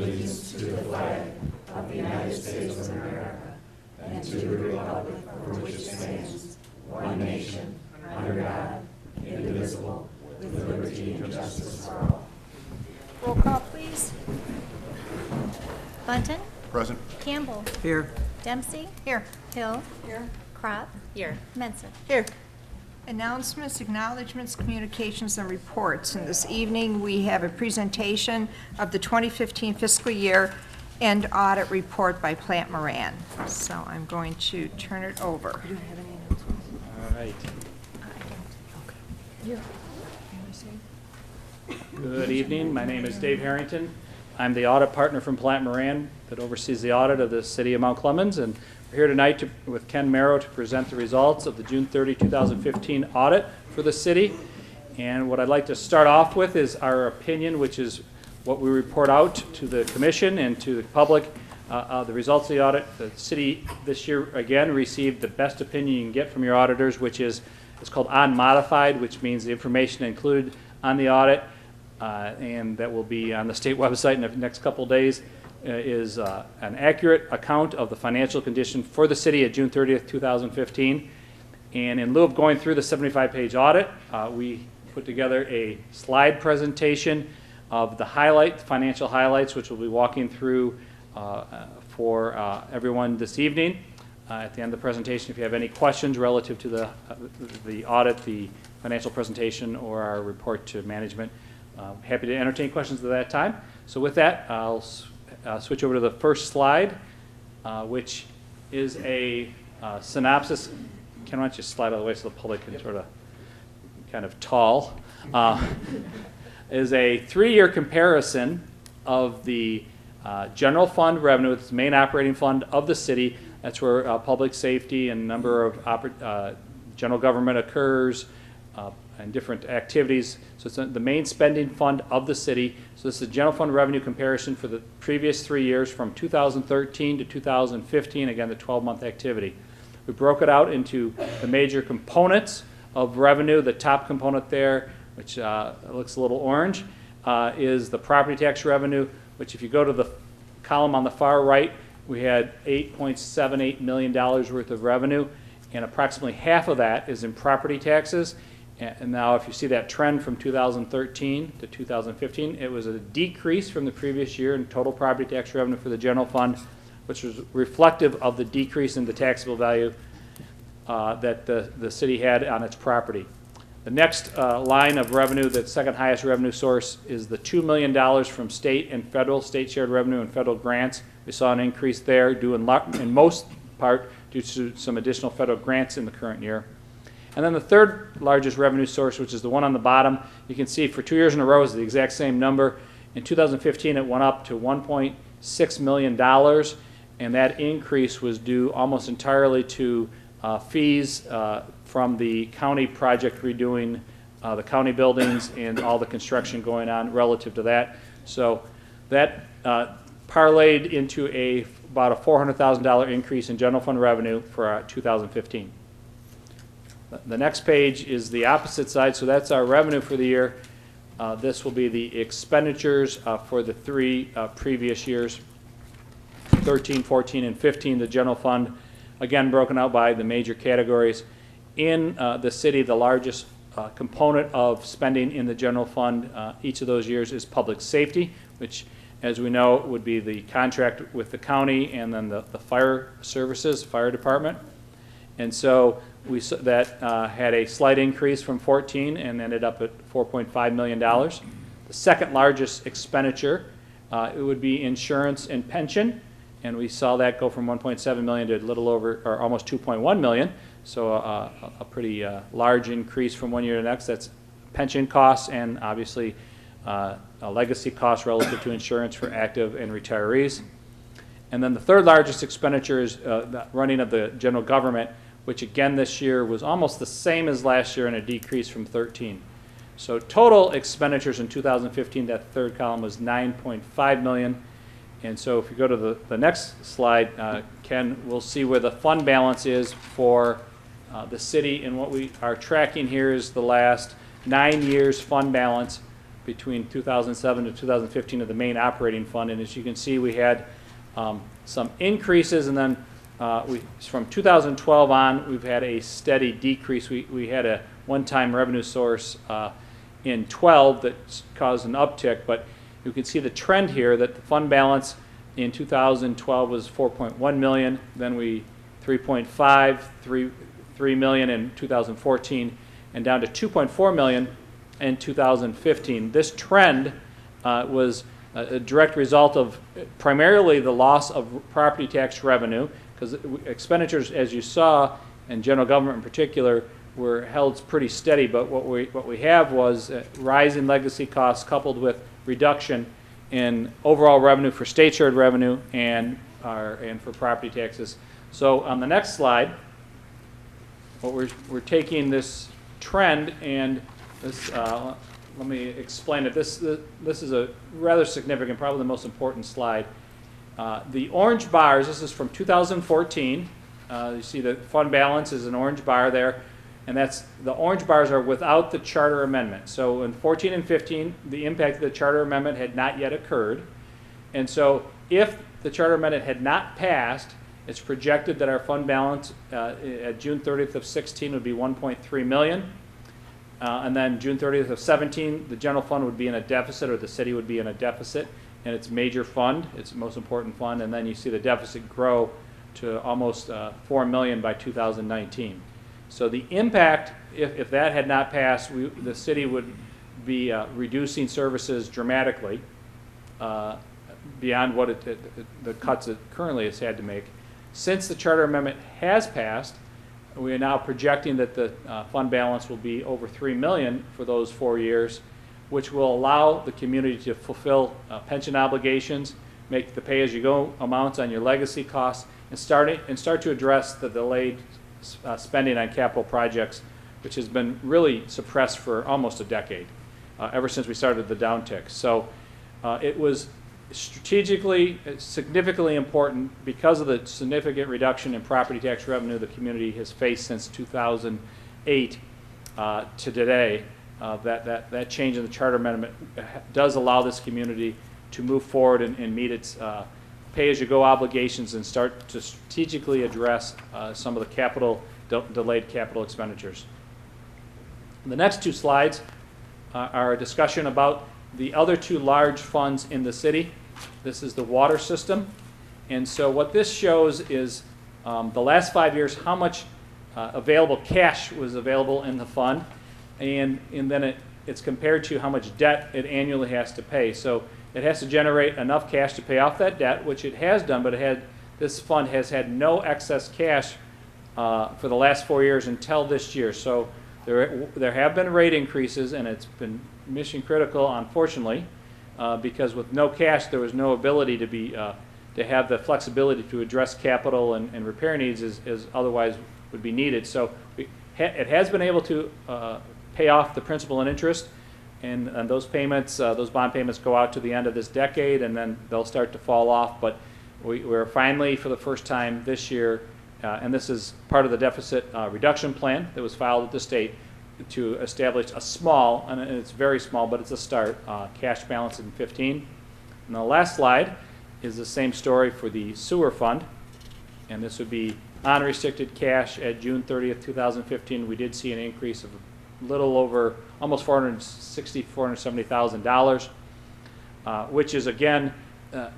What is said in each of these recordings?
allegiance to the flag of the United States of America and to the republic for which it stands, one nation, under God, indivisible, with liberty and justice for all. Roll call, please. Bunton? Present. Campbell? Here. Dempsey? Here. Hill? Here. Crop? Here. Menson? Here. Announcements, acknowledgements, communications, and reports. And this evening, we have a presentation of the 2015 fiscal year and audit report by Plant Moran. So I'm going to turn it over. All right. Good evening. My name is Dave Harrington. I'm the audit partner from Plant Moran that oversees the audit of the city of Mount Clemens, and we're here tonight with Ken Merrow to present the results of the June 30, 2015 audit for the city. And what I'd like to start off with is our opinion, which is what we report out to the commission and to the public. The results of the audit. The city this year again received the best opinion you can get from your auditors, which is it's called unmodified, which means the information included on the audit and that will be on the state website in the next couple of days is an accurate account of the financial condition for the city at June 30th, 2015. And in lieu of going through the 75-page audit, we put together a slide presentation of the financial highlights, which we'll be walking through for everyone this evening. At the end of the presentation, if you have any questions relative to the audit, the financial presentation, or our report to management, happy to entertain questions at that time. So with that, I'll switch over to the first slide, which is a synopsis. Ken, why don't you slide out of the way so the public can sort of kind of tall. Is a 3-year comparison of the general fund revenue, its main operating fund of the city. That's where public safety and number of general government occurs and different activities. So it's the main spending fund of the city. So this is a general fund revenue comparison for the previous 3 years from 2013 to 2015, again, the 12-month activity. We broke it out into the major components of revenue. The top component there, which looks a little orange, is the property tax revenue, which if you go to the column on the far right, we had $8.78 million worth of revenue, and approximately half of that is in property taxes. And now if you see that trend from 2013 to 2015, it was a decrease from the previous year in total property tax revenue for the general fund, which was reflective of the decrease in the taxable value that the city had on its property. The next line of revenue, the second highest revenue source, is the $2 million from state and federal, state shared revenue and federal grants. We saw an increase there due in most part due to some additional federal grants in the current year. And then the third largest revenue source, which is the one on the bottom, you can see for 2 years in a row is the exact same number. In 2015, it went up to $1.6 million, and that increase was due almost entirely to fees from the county project redoing the county buildings and all the construction going on relative to that. So that parlayed into about a $400,000 increase in general fund revenue for 2015. The next page is the opposite side, so that's our revenue for the year. This will be the expenditures for the 3 previous years, 13, 14, and 15, the general fund, again broken out by the major categories. In the city, the largest component of spending in the general fund each of those years is public safety, which, as we know, would be the contract with the county and then the fire services, fire department. And so that had a slight increase from 14 and ended up at $4.5 million. The second largest expenditure, it would be insurance and pension, and we saw that go from 1.7 million to a little over, or almost 2.1 million. So a pretty large increase from one year to the next. That's pension costs and obviously a legacy cost relative to insurance for active and retirees. And then the third largest expenditure is the running of the general government, which again this year was almost the same as last year and a decrease from 13. So total expenditures in 2015, that third column, was $9.5 million. And so if you go to the next slide, Ken, we'll see where the fund balance is for the city. And what we are tracking here is the last 9 years fund balance between 2007 to 2015 of the main operating fund. And as you can see, we had some increases, and then from 2012 on, we've had a steady decrease. We had a one-time revenue source in 12 that caused an uptick, but you can see the trend here that the fund balance in 2012 was 4.1 million, then 3.5, 3 million in 2014, and down to 2.4 million in 2015. This trend was a direct result of primarily the loss of property tax revenue, because expenditures, as you saw, and general government in particular, were held pretty steady. But what we have was a rise in legacy costs coupled with reduction in overall revenue for state shared revenue and for property taxes. So on the next slide, what we're taking this trend and this. Let me explain it. This is a rather significant, probably the most important slide. The orange bars, this is from 2014. You see the fund balance is an orange bar there, and the orange bars are without the charter amendment. So in 14 and 15, the impact of the charter amendment had not yet occurred. And so if the charter amendment had not passed, it's projected that our fund balance at June 30th of 16 would be 1.3 million. And then June 30th of 17, the general fund would be in a deficit, or the city would be in a deficit, and its major fund, its most important fund, and then you see the deficit grow to almost 4 million by 2019. So the impact, if that had not passed, the city would be reducing services dramatically beyond what the cuts it currently has had to make. Since the charter amendment has passed, we are now projecting that the fund balance will be over 3 million for those 4 years, which will allow the community to fulfill pension obligations, make the pay-as-you-go amounts on your legacy costs, and start to address the delayed spending on capital projects, which has been really suppressed for almost a decade, ever since we started the downtick. So it was strategically significantly important because of the significant reduction in property tax revenue the community has faced since 2008 to today. That change in the charter amendment does allow this community to move forward and meet its pay-as-you-go obligations and start to strategically address some of the delayed capital expenditures. The next two slides are a discussion about the other two large funds in the city. This is the water system. And so what this shows is the last 5 years, how much available cash was available in the fund, and then it's compared to how much debt it annually has to pay. So it has to generate enough cash to pay off that debt, which it has done, but this fund has had no excess cash for the last 4 years until this year. So there have been rate increases, and it's been mission critical, unfortunately, because with no cash, there was no ability to have the flexibility to address capital and repair needs as otherwise would be needed. So it has been able to pay off the principal and interest, and those payments, those bond payments go out to the end of this decade, and then they'll start to fall off. But we're finally, for the first time this year, and this is part of the deficit reduction plan that was filed at the state, to establish a small, and it's very small, but it's a start, cash balance in 15. And the last slide is the same story for the sewer fund, and this would be unrestricted cash at June 30th, 2015. We did see an increase of a little over almost $470,000, which is again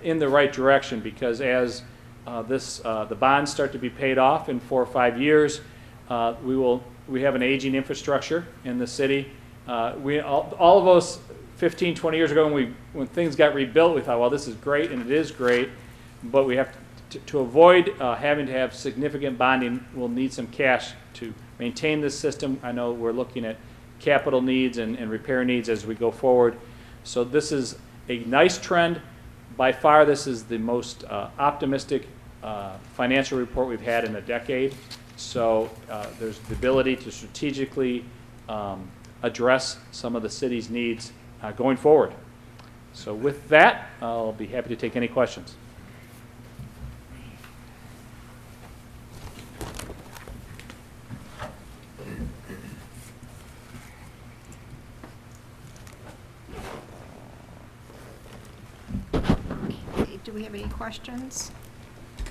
in the right direction, because as the bonds start to be paid off in 4 or 5 years, we have an aging infrastructure in the city. All of us 15, 20 years ago, when things got rebuilt, we thought, well, this is great, and it is great, but we have to avoid having to have significant bonding, we'll need some cash to maintain this system. I know we're looking at capital needs and repair needs as we go forward. So this is a nice trend. By far, this is the most optimistic financial report we've had in a decade. So there's the ability to strategically address some of the city's needs going forward. So with that, I'll be happy to take any questions. Do we have any questions? Do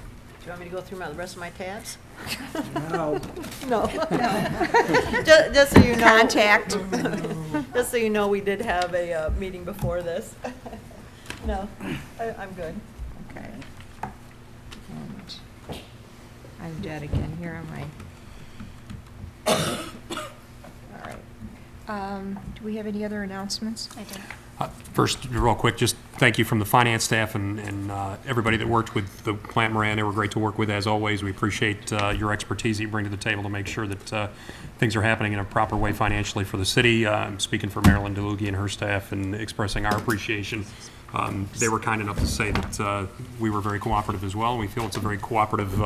you want me to go through the rest of my tabs? No. No. Just so you know. Contact. Just so you know, we did have a meeting before this. No, I'm good. Okay. And I'm dead again. Here am I. All right. Do we have any other announcements? I do. First, real quick, just thank you from the finance staff and everybody that worked with the Plant Moran. They were great to work with, as always. We appreciate your expertise that you bring to the table to make sure that things are happening in a proper way financially for the city. I'm speaking for Marilyn DeLugie and her staff and expressing our appreciation. They were kind enough to say that we were very cooperative as well. We feel it's a very cooperative,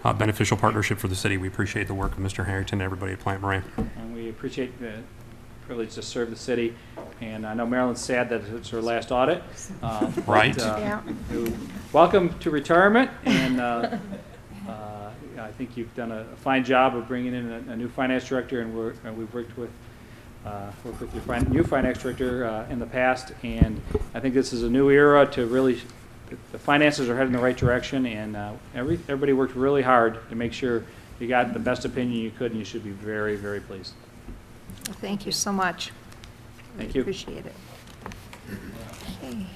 beneficial partnership for the city. We appreciate the work of Mr. Harrington and everybody at Plant Moran. And we appreciate the privilege to serve the city. And I know Marilyn's sad that it's her last audit. Right. Yeah. Welcome to retirement, and I think you've done a fine job of bringing in a new finance director, and we've worked with your new finance director in the past, and I think this is a new era to really, the finances are heading in the right direction, and everybody worked really hard to make sure you got the best opinion you could, and you should be very, very pleased. Well, thank you so much. Thank We you. appreciate it. Okay.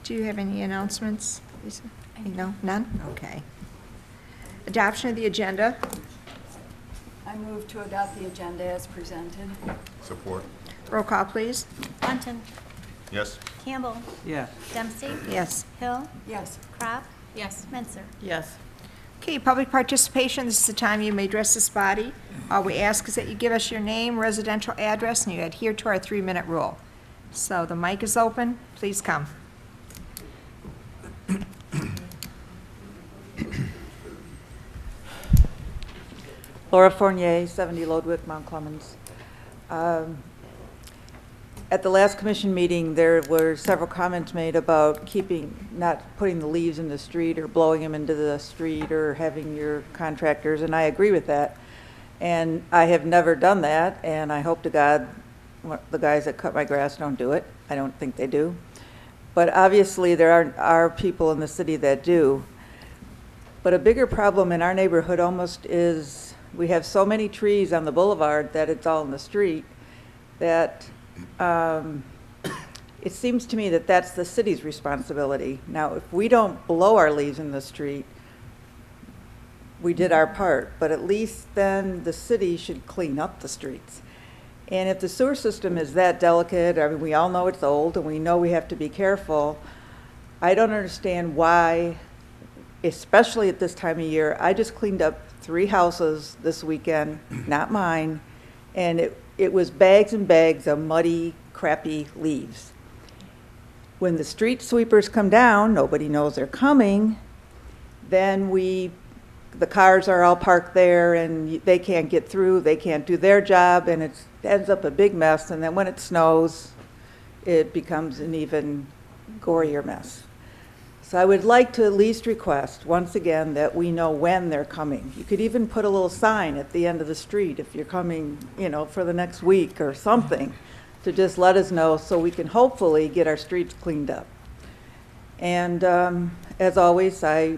Do you have any announcements, Lisa? No, none? Okay. Adoption of the agenda. I move to adopt the agenda as presented. Support. Roll call, please. Bunton, Yes. Campbell, Yes. Dempsey, Yes. Hill, Yes. Crop. Yes. Menzer. Yes. Okay, public participation, this is the time you may address this body. All we ask is that you give us your name, residential address, and you adhere to our 3-minute rule. So the mic is open, please come. Laura Fournier, 70 Lodwick, Mount Clemens. At the last commission meeting, there were several comments made about not putting the leaves in the street or blowing them into the street or having your contractors, and I agree with that. And I have never done that, and I hope to God the guys that cut my grass don't do it. I don't think they do. But obviously, there are people in the city that do. But a bigger problem in our neighborhood almost is we have so many trees on the boulevard that it's all in the street that it seems to me that that's the city's responsibility. Now, if we don't blow our leaves in the street, we did our part, but at least then the city should clean up the streets. And if the sewer system is that delicate, I mean, we all know it's old and we know we have to be careful, I don't understand why, especially at this time of year. I just cleaned up 3 houses this weekend, not mine, and it was bags and bags of muddy, crappy leaves. When the street sweepers come down, nobody knows they're coming, then the cars are all parked there and they can't get through, they can't do their job, and it ends up a big mess, and then when it snows, it becomes an even gorier mess. So I would like to at least request, once again, that we know when they're coming. You could even put a little sign at the end of the street if you're coming, for the next week or something, to just let us know so we can hopefully get our streets cleaned up. And as always, I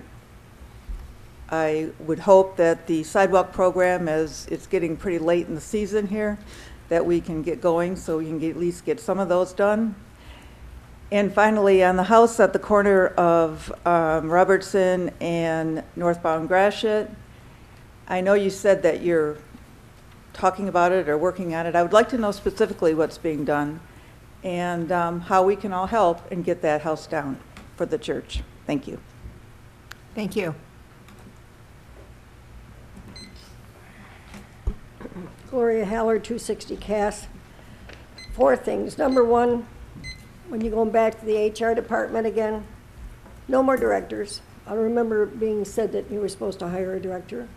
would hope that the sidewalk program, as it's getting pretty late in the season here, that we can get going so we can at least get some of those done. And finally, on the house at the corner of Robertson and northbound Gratiot, I know you said that you're talking about it or working on it. I would like to know specifically what's being done and how we can all help and get that house down for the church. Thank you. Thank you. Gloria Haller, 260 Cass. 4 things. Number 1, when you're going back to the HR department again, no more directors. I remember being said that you were supposed to hire a director.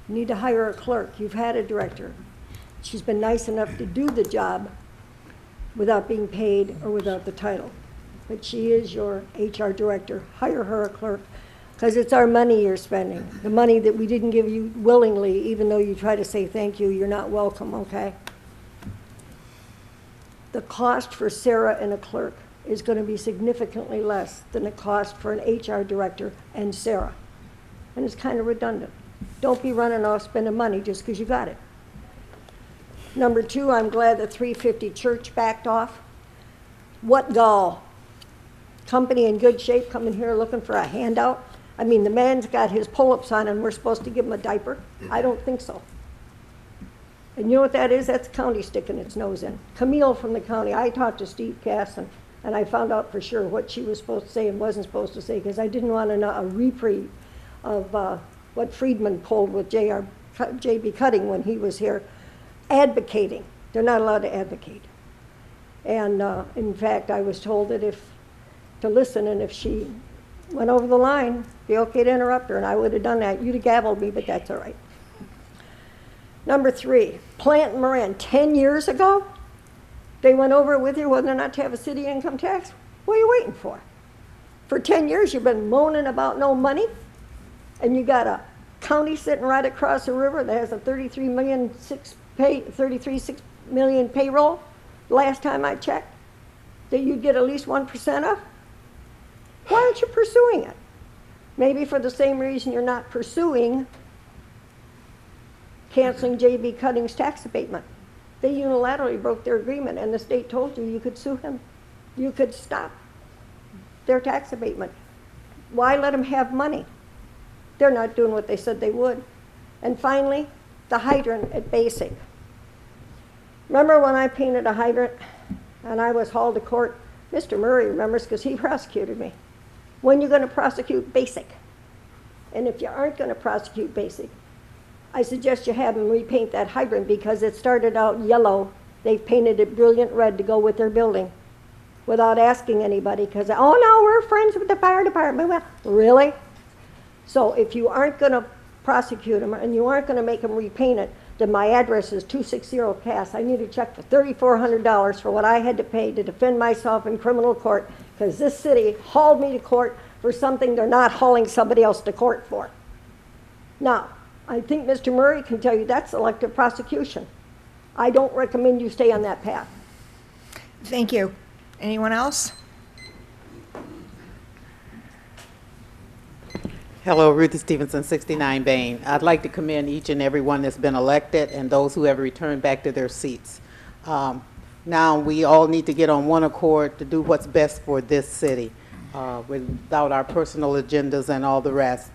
You need to hire a clerk. You've had a director. She's been nice enough to do the job without being paid or without the title. But she is your HR director. Hire her a clerk, because it's our money you're spending. The money that we didn't give you willingly, even though you try to say thank you, you're not welcome, okay? The cost for Sarah and a clerk is going to be significantly less than the cost for an HR director and Sarah. And it's kind of redundant. Don't be running off spending money just because you got it. Number two, I'm glad the 350 Church backed off. What gall? Company in good shape coming here looking for a handout? I mean, the man's got his pull-ups on and we're supposed to give him a diaper? I don't think so. And you know what that is? That's the county sticking its nose in. Camille from the county, I talked to Steve Cass and I found out for sure what she was supposed to say and wasn't supposed to say because I didn't want a reprieve of what Friedman pulled with J.B. Cutting when he was here, advocating. They're not allowed to advocate. And in fact, I was told that to listen, and if she went over the line, be okay to interrupt her, and I would have done that. You'd have gavelled me, but that's all right. Number three, Plant Moran, 10 years ago, they went over it with you whether or not to have a city income tax. What are you waiting for? For 10 years, you've been moaning about no money, and you got a county sitting right across the river that has a 33.6 million payroll, last time I checked, that you'd get at least 1% of. Why aren't you pursuing it? Maybe for the same reason you're not pursuing canceling J.B. Cutting's tax abatement. They unilaterally broke their agreement, and the state told you you could sue him. You could stop their tax abatement. Why let them have money? They're not doing what they said they would. And finally, the hydrant at Basic. Remember when I painted a hydrant and I was hauled to court? Mr. Murray remembers because he prosecuted me. When are you going to prosecute Basic? And if you aren't going to prosecute Basic, I suggest you have them repaint that hydrant because it started out yellow. They've painted it brilliant red to go with their building without asking anybody because, oh no, we're friends with the fire department. Well, really? So if you aren't going to prosecute them and you aren't going to make them repaint it, then my address is 260 Cass. I need a check for $3,400 for what I had to pay to defend myself in criminal court because this city hauled me to court for something they're not hauling somebody else to court for. Now, I think Mr. Murray can tell you that's selective prosecution. I don't recommend you stay on that path. Thank you. Anyone else? Hello, Ruthie Stevenson, 69 Bain. I'd like to commend each and every one that's been elected and those who have returned back to their seats. Now we all need to get on one accord to do what's best for this city without our personal agendas and all the rest.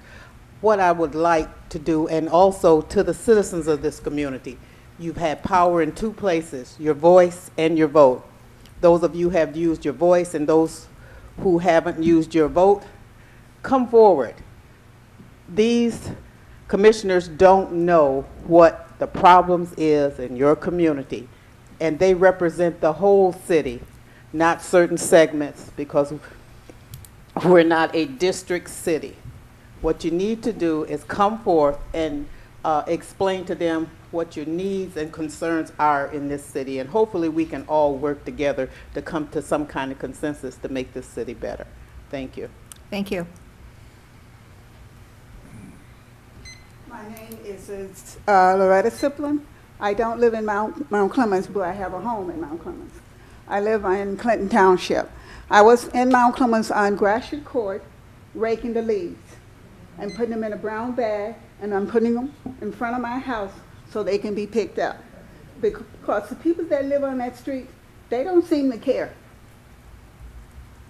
What I would like to do, and also to the citizens of this community, you've had power in two places, your voice and your vote. Those of you who have used your voice and those who haven't used your vote, come forward. These commissioners don't know what the problems is in your community, and they represent the whole city, not certain segments, because we're not a district city. What you need to do is come forth and explain to them what your needs and concerns are in this city, and hopefully we can all work together to come to some kind of consensus to make this city better. Thank you. Thank you. My name is Loretta Siplin. I don't live in Mount Clemens, but I have a home in Mount Clemens. I live in Clinton Township. I was in Mount Clemens on Gratiot Court raking the leaves and putting them in a brown bag, and I'm putting them in front of my house so they can be picked up. Because the people that live on that street, they don't seem to care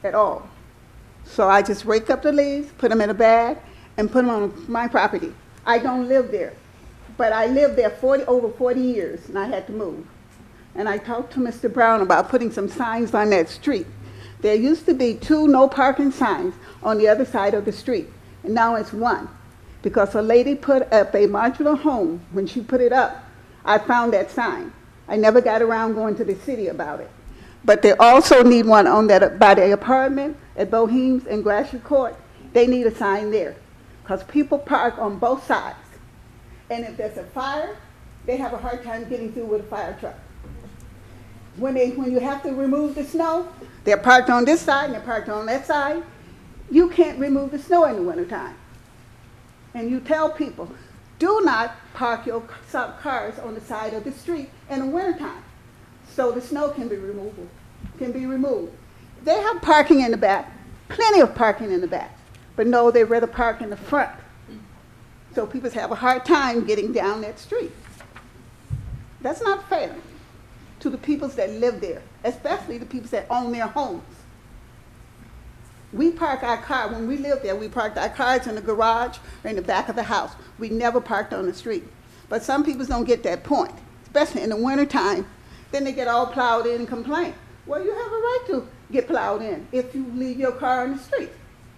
at all. So I just rake up the leaves, put them in a bag, and put them on my property. I don't live there, but I lived there over 40 years, and I had to move. And I talked to Mr. Brown about putting some signs on that street. There used to be 2 no parking signs on the other side of the street, and now it's 1. Because a lady put up a modular home. When she put it up, I found that sign. I never got around going to the city about it. But they also need one on that by the apartment at Bohem's and Gratiot Court. They need a sign there, because people park on both sides. And if there's a fire, they have a hard time getting through with a fire truck. When you have to remove the snow, they're parked on this side and they're parked on that side. You can't remove the snow in the wintertime. And you tell people, do not park your cars on the side of the street in the wintertime so the snow can be removed. They have parking in the back, plenty of parking in the back, but no, they rather park in the front. So people have a hard time getting down that street. That's not fair to the people that live there, especially the people that own their homes. We park our car, when we lived there, we parked our cars in the garage or in the back of the house. We never parked on the street. But some people don't get that point, especially in the wintertime. Then they get all plowed in and complain. Well, you have a right to get plowed in if you leave your car in the street.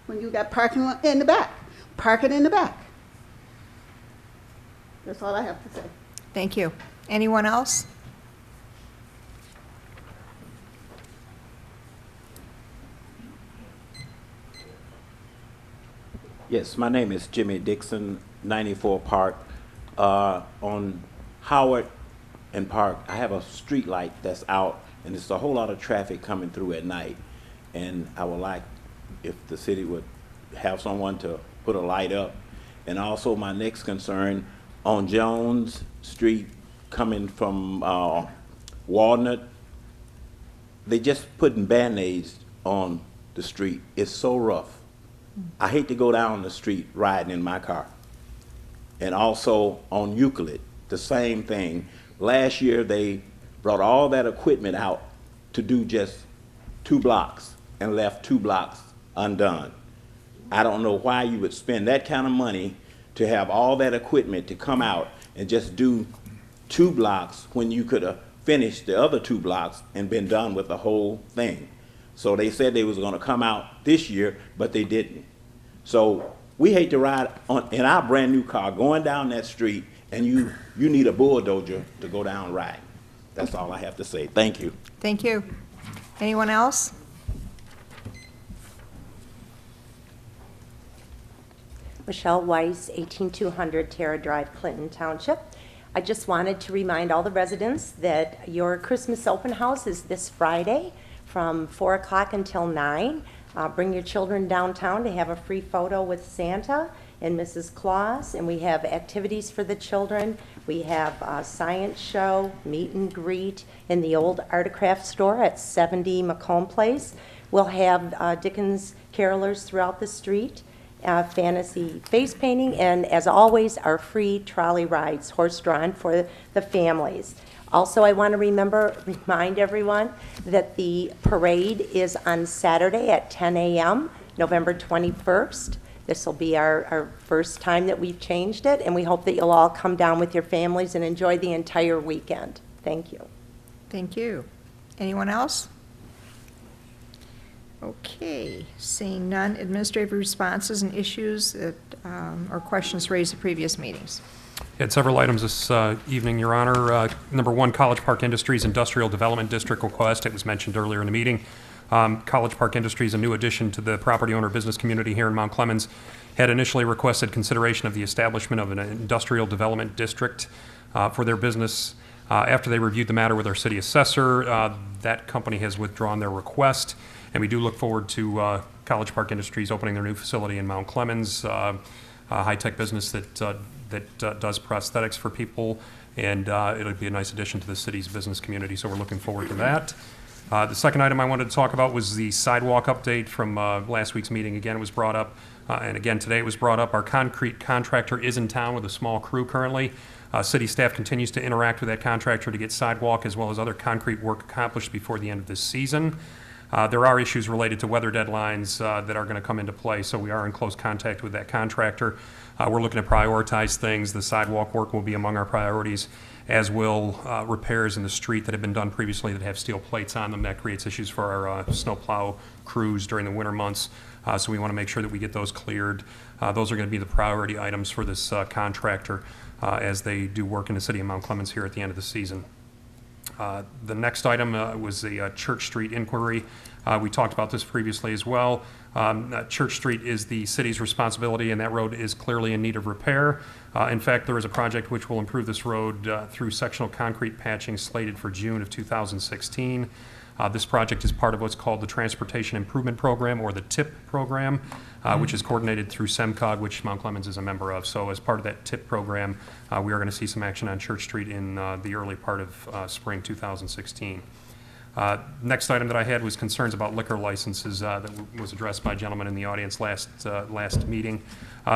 When you got parking in the back, park it in the back. That's all I have to say. Thank you. Anyone else? Yes, my name is Jimmy Dixon, 94 Park. On Howard and Park, I have a street light that's out, and there's a whole lot of traffic coming through at night. And I would like if the city would have someone to put a light up. And also my next concern, on Jones Street coming from Walnut, they just putting Band-Aids on the street. It's so rough. I hate to go down the street riding in my car. And also on Euclid, the same thing. Last year they brought all that equipment out to do just 2 blocks and left 2 blocks undone. I don't know why you would spend that kind of money to have all that equipment to come out and just do 2 blocks when you could have finished the other 2 blocks and been done with the whole thing. So they said they was going to come out this year, but they didn't. So we hate to ride in our brand new car going down that street, and you need a bulldozer to go down right. That's all I have to say. Thank you. Thank you. Anyone else? Michelle Weiss, 18200 Terra Drive, Clinton Township. I just wanted to remind all the residents that your Christmas open house is this Friday from 4 o'clock until 9. Bring your children downtown to have a free photo with Santa and Mrs. Claus, and we have activities for the children. We have a science show, meet and greet in the old Art and Craft store at 70 Macomb Place. We'll have Dickens carolers throughout the street, fantasy face painting, and as always, our free trolley rides, horse-drawn, for the families. Also, I want to remind everyone that the parade is on Saturday at 10 a.m., November 21st. This will be our first time that we've changed it, and we hope that you'll all come down with your families and enjoy the entire weekend. Thank you. Thank you. Anyone else? Okay, seeing none, administrative responses and issues that, or questions raised at previous meetings. Had several items this evening, Your Honor. Number 1, College Park Industries Industrial Development District request. It was mentioned earlier in the meeting. College Park Industries, a new addition to the property owner business community here in Mount Clemens, had initially requested consideration of the establishment of an industrial development district for their business. After they reviewed the matter with our city assessor, that company has withdrawn their request, and we do look forward to College Park Industries opening their new facility in Mount Clemens, a high-tech business that does prosthetics for people, and it'll be a nice addition to the city's business community, so we're looking forward to that. The second item I wanted to talk about was the sidewalk update from last week's meeting. Again, it was brought up, and again today it was brought up. Our concrete contractor is in town with a small crew currently. City staff continues to interact with that contractor to get sidewalk as well as other concrete work accomplished before the end of this season. There are issues related to weather deadlines that are going to come into play, so we are in close contact with that contractor. We're looking to prioritize things. The sidewalk work will be among our priorities, as will repairs in the street that have been done previously that have steel plates on them. That creates issues for our snowplow crews during the winter months, so we want to make sure that we get those cleared. Those are going to be the priority items for this contractor as they do work in the city of Mount Clemens here at the end of the season. The next item was the Church Street inquiry. We talked about this previously as well. Church Street is the city's responsibility, and that road is clearly in need of repair. In fact, there is a project which will improve this road through sectional concrete patching slated for June of 2016. This project is part of what's called the Transportation Improvement Program, or the TIP program, which is coordinated through SEMCOG, which Mount Clemens is a member of. So as part of that TIP program, we are going to see some action on Church Street in the early part of spring 2016. Next item that I had was concerns about liquor licenses that was addressed by a gentleman in the audience last meeting.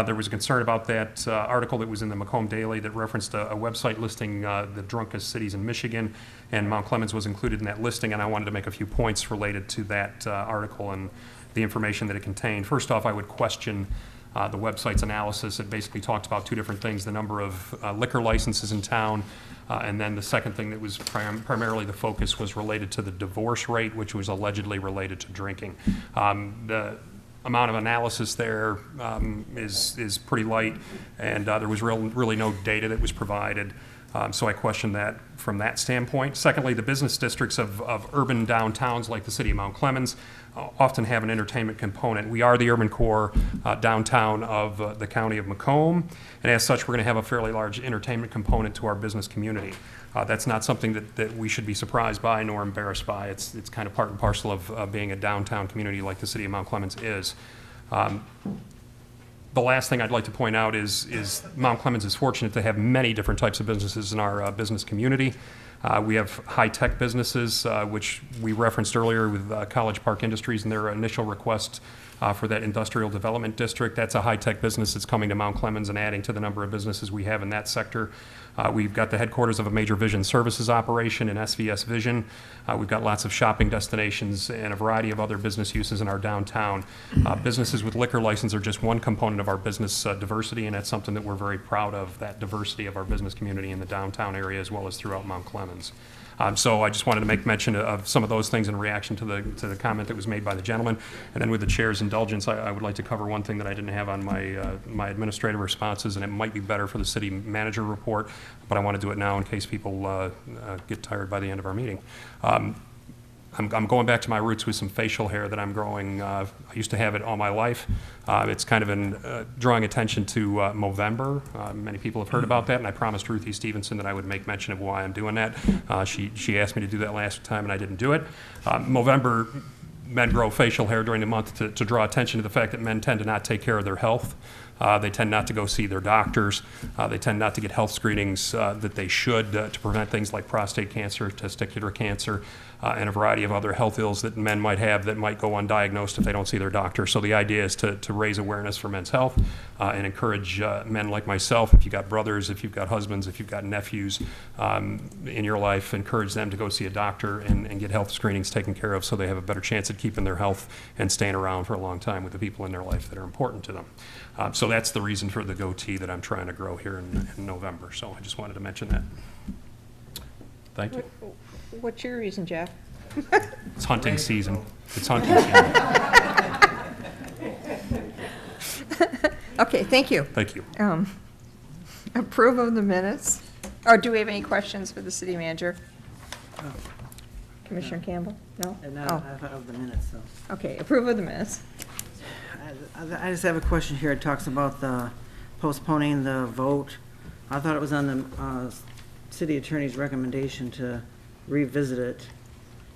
There was a concern about that article that was in the Macomb Daily that referenced a website listing the drunkest cities in Michigan, and Mount Clemens was included in that listing, and I wanted to make a few points related to that article and the information that it contained. First off, I would question the website's analysis. It basically talked about two different things: the number of liquor licenses in town, and then the second thing that was primarily the focus was related to the divorce rate, which was allegedly related to drinking. The amount of analysis there is pretty light, and there was really no data that was provided. So I question that from that standpoint. Secondly, the business districts of urban downtowns like the city of Mount Clemens often have an entertainment component. We are the urban core downtown of the county of Macomb, and as such, we're going to have a fairly large entertainment component to our business community. That's not something that we should be surprised by nor embarrassed by. It's kind of part and parcel of being a downtown community like the city of Mount Clemens is. The last thing I'd like to point out is Mount Clemens is fortunate to have many different types of businesses in our business community. We have high-tech businesses, which we referenced earlier with College Park Industries and their initial request for that industrial development district. That's a high-tech business that's coming to Mount Clemens and adding to the number of businesses we have in that sector. We've got the headquarters of a major vision services operation in SVS Vision. We've got lots of shopping destinations and a variety of other business uses in our downtown. Businesses with liquor license are just one component of our business diversity, and that's something that we're very proud of, that diversity of our business community in the downtown area as well as throughout Mount Clemens. So I just wanted to make mention of some of those things in reaction to the comment that was made by the gentleman. And then with the chair's indulgence, I would like to cover one thing that I didn't have on my administrative responses, and it might be better for the city manager report, but I want to do it now in case people get tired by the end of our meeting. I'm going back to my roots with some facial hair that I'm growing. I used to have it all my life. It's kind of drawing attention to Movember. Many people have heard about that, and I promised Ruthie Stevenson that I would make mention of why I'm doing that. She asked me to do that last time, and I didn't do it. Movember, men grow facial hair during the month to draw attention to the fact that men tend to not take care of their health. They tend not to go see their doctors. They tend not to get health screenings that they should to prevent things like prostate cancer, testicular cancer, and a variety of other health ills that men might have that might go undiagnosed if they don't see their doctor. So the idea is to raise awareness for men's health and encourage men like myself, if you've got brothers, if you've got husbands, if you've got nephews in your life, encourage them to go see a doctor and get health screenings taken care of so they have a better chance at keeping their health and staying around for a long time with the people in their life that are important to them. So that's the reason for the goatee that I'm trying to grow here in November. So I just wanted to mention that. Thank you. What's your reason, Jeff? It's hunting season. It's hunting season. Okay, thank you. Thank you. Approve of the minutes. Or do we have any questions for the city manager? Commissioner Campbell? No? Not of the minutes, though. Okay, approve of the minutes. I just have a question here. It talks about the postponing the vote. I thought it was on the city attorney's recommendation to revisit it,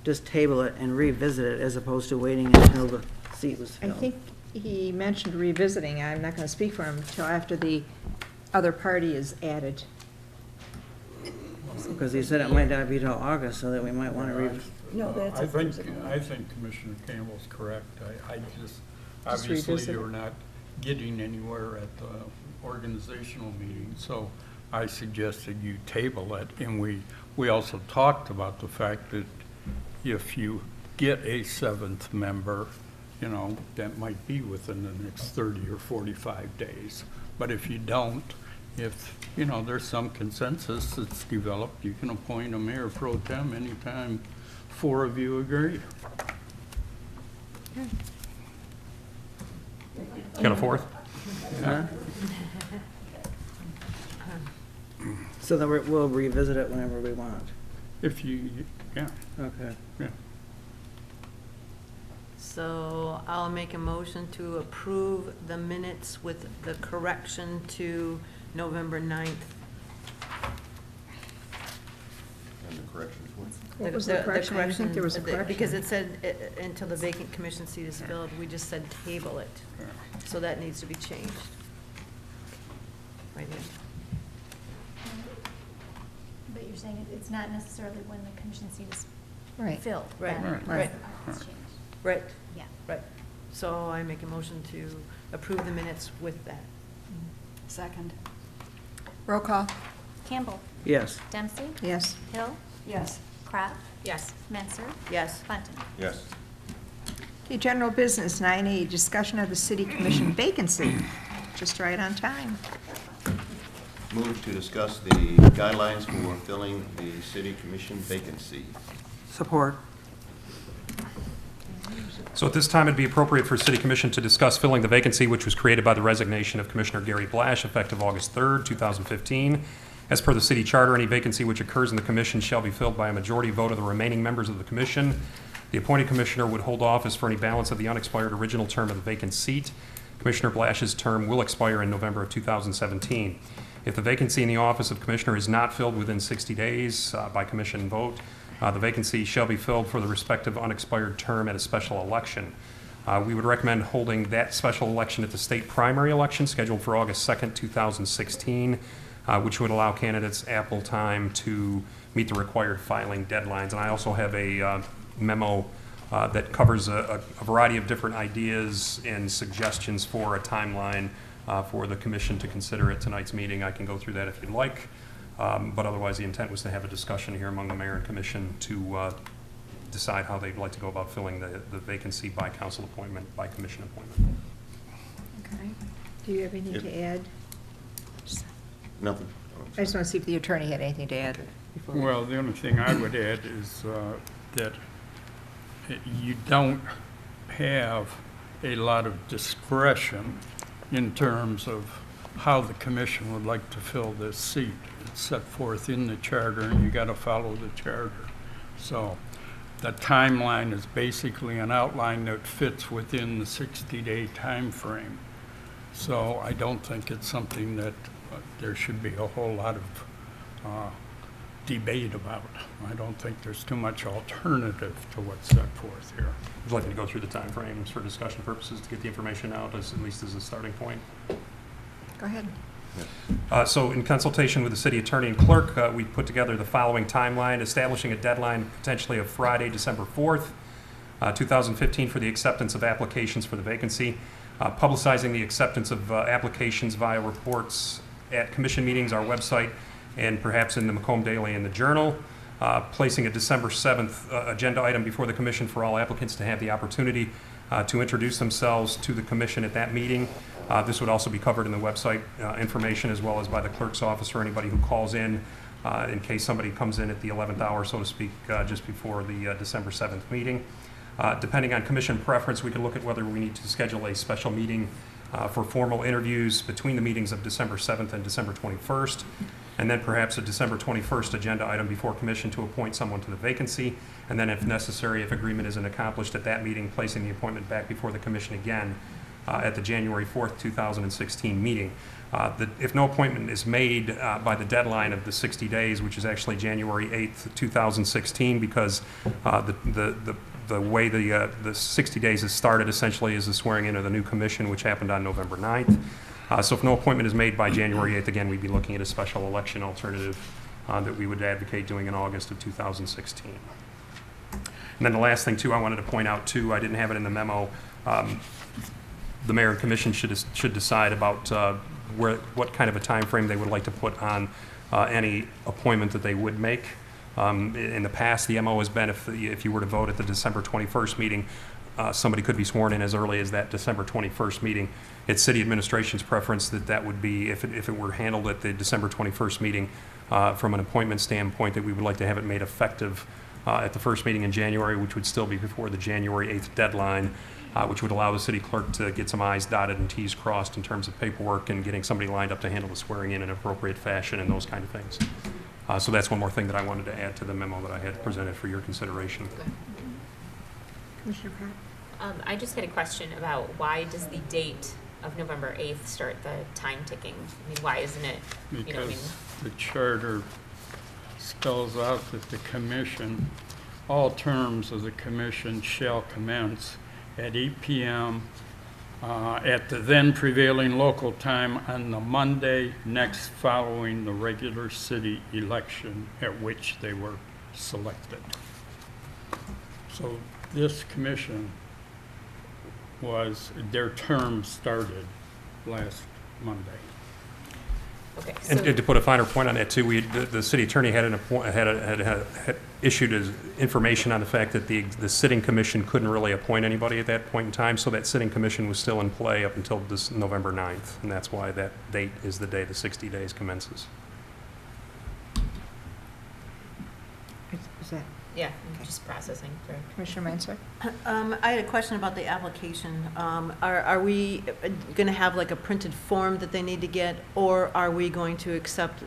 just table it and revisit it as opposed to waiting until the seat was I filled. think he mentioned revisiting. I'm not going to speak for him until after the other party is added. Because he said it might not be till August, so that we might want to revisit. No, that's. I think Commissioner Campbell's correct. I just obviously revisit you're not getting anywhere at the organizational meeting, so I suggested you table it. And we also talked about the fact that if you get a seventh member, you know, that might be within the next 30 or 45 days. But if you don't, if, you know, there's some consensus that's developed, you can appoint a mayor pro tem anytime 4 of you agree. Got a fourth? Huh? So then we'll revisit it whenever we want. If you, yeah. Okay. Yeah. So I'll make a motion to approve the minutes with the correction to November 9th. And the corrections one? What was the correction? I didn't think there was a correction. Because it said until the vacant commission seat is filled, we just said table it. So that needs to be changed. Right here. But you're saying it's not necessarily when the commission seat is Right. filled. Right, then right, it's changed. right, Yeah. right. So I make a motion to approve the minutes with that. Second. Roll call. Campbell. Yes. Dempsey. Yes. Hill. Yes. Crab. Yes. Menzer. Yes. Clinton. Yes. Okay, general business, 9A, discussion of the city commission vacancy. Just right on time. Move to discuss the guidelines for filling the city commission vacancy. Support. So at this time, it'd be appropriate for City Commission to discuss filling the vacancy which was created by the resignation of Commissioner Gary Blash effective August 3rd, 2015. As per the city charter, any vacancy which occurs in the commission shall be filled by a majority vote of the remaining members of the commission. The appointed commissioner would hold office for any balance of the unexpired original term of the vacant seat. Commissioner Blash's term will expire in November of 2017. If the vacancy in the office of commissioner is not filled within 60 days by commission vote, the vacancy shall be filled for the respective unexpired term at a special election. We would recommend holding that special election at the state primary election scheduled for August 2nd, 2016, which would allow candidates ample time to meet the required filing deadlines. And I also have a memo that covers a variety of different ideas and suggestions for a timeline for the commission to consider at tonight's meeting. I can go through that if you'd like. But otherwise, the intent was to have a discussion here among the mayor and commission to decide how they'd like to go about filling the vacancy by council appointment, by commission appointment. Okay. Do you have anything to add? Nothing. I just want to see if the attorney had anything to add. Well, the only thing I would add is that you don't have a lot of discretion in terms of how the commission would like to fill this seat. It's set forth in the charter, and you got to follow the charter. So the timeline is basically an outline that fits within the 60-day time frame. So I don't think it's something that there should be a whole lot of debate about. I don't think there's too much alternative to what's set forth here. Would you like me to go through the timeframes for discussion purposes to get the information out, at least as a starting point? Go ahead. So in consultation with the city attorney and clerk, we put together the following timeline, establishing a deadline potentially of Friday, December 4th, 2015 for the acceptance of applications for the vacancy, publicizing the acceptance of applications via reports at commission meetings, our website, and perhaps in the Macomb Daily and the Journal, placing a December 7th agenda item before the commission for all applicants to have the opportunity to introduce themselves to the commission at that meeting. This would also be covered in the website information as well as by the clerk's office or anybody who calls in case somebody comes in at the 11th hour, so to speak, just before the December 7th meeting. Depending on commission preference, we can look at whether we need to schedule a special meeting for formal interviews between the meetings of December 7th and December 21st, and then perhaps a December 21st agenda item before commission to appoint someone to the vacancy, and then if necessary, if agreement isn't accomplished at that meeting, placing the appointment back before the commission again at the January 4th, 2016 meeting. If no appointment is made by the deadline of the 60 days, which is actually January 8th, 2016, because the way the 60 days has started essentially is the swearing in of the new commission, which happened on November 9th. So if no appointment is made by January 8th, again, we'd be looking at a special election alternative that we would advocate doing in August of 2016. And then the last thing, too, I wanted to point out, too, I didn't have it in the memo. The mayor and commission should decide about what kind of a time frame they would like to put on any appointment that they would make. In the past, the MO has been if you were to vote at the December 21st meeting, somebody could be sworn in as early as that December 21st meeting. It's city administration's preference that would be, if it were handled at the December 21st meeting, from an appointment standpoint, that we would like to have it made effective at the first meeting in January, which would still be before the January 8th deadline, which would allow the city clerk to get some I's dotted and T's crossed in terms of paperwork and getting somebody lined up to handle the swearing in an appropriate fashion and those kind of things. So that's one more thing that I wanted to add to the memo that I had presented for your consideration. Commissioner Pratt? I just had a question about why does the date of November 8th start the time ticking? I mean, why isn't it, Because the charter spells out that the commission, all terms of the commission shall commence at 8 p.m. At the then prevailing local time on the Monday next following the regular city election at which they were selected. So this commission their term started last Monday. Okay, And so, to put a finer point on that too, the city attorney had issued his information on the fact that the sitting commission couldn't really appoint anybody at that point in time, so that sitting commission was still in play up until this November 9th, and that's why that date is the day the 60 days commences. Is that yeah, I'm just processing, correct? Commissioner Mensah? I had a question about the application. Are we going to have like a printed form that they need to get, or are we going to accept